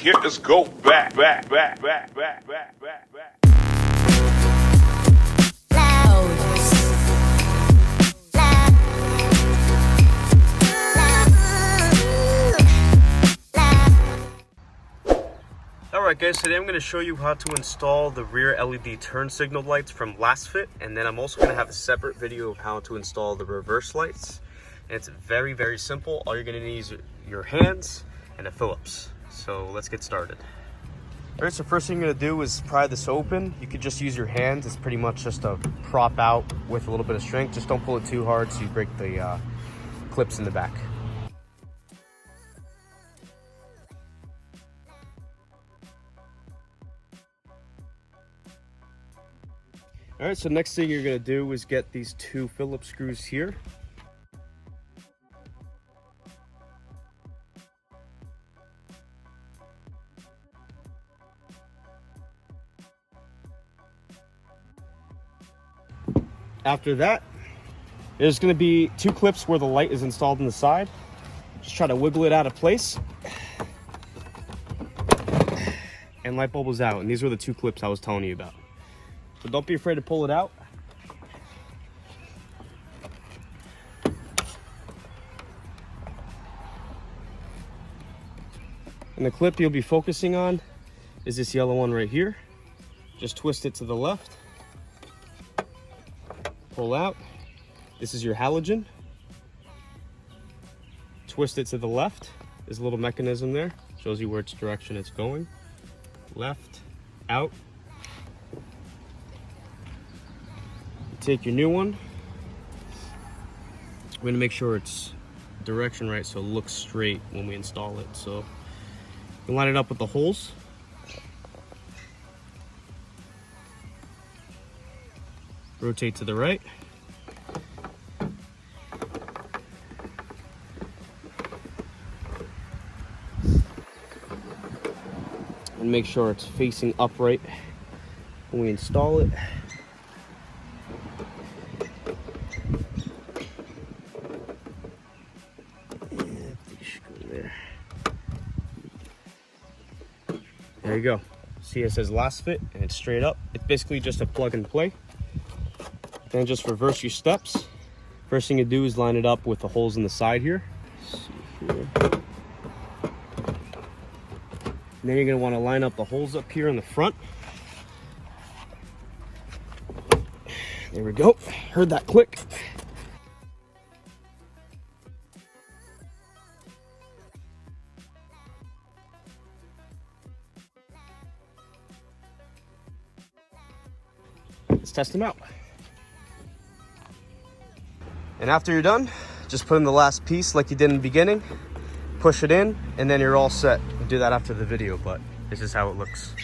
Let's go back. Alright guys, today I'm going to show you how to install the rear LED turn signal lights from Lasfit, and then I'm also going to have a separate video of how to install the reverse lights. And it's very, very simple. All you're going to need is your hands and a Phillips. So let's get started. Alright, so first thing you're going to do is pry this open. You could just use your hands. It's pretty much just a prop out with a little bit of strength. Just don't pull it too hard so you break the clips in the back. All right, so next thing you're gonna do is get these two Phillips screws here. After that, there's gonna be two clips where the light is installed on the side. Just try to wiggle it out of place. And light bulb is out, and these were the two clips I was telling you about. So don't be afraid to pull it out. And the clip you'll be focusing on is this yellow one right here. Just twist it to the left. Pull out. This is your halogen. Twist it to the left. There's a little mechanism there. Shows you which direction it's going. Left, out. Take your new one. We're gonna make sure it's direction right so it looks straight when we install it. So you line it up with the holes. Rotate to the right. And make sure it's facing upright when we install it. There you go. See, it says Lasfit and it's straight up. It's basically just a plug and play. Then just reverse your steps. First thing you do is line it up with the holes in the side here. Let's see here. And then you're going to want to line up the holes up here in the front. There we go. Heard that click. Let's test them out. And after you're done, just put in the last piece like you did in the beginning, push it in, and then you're all set. We'll do that after the video, but this is how it looks.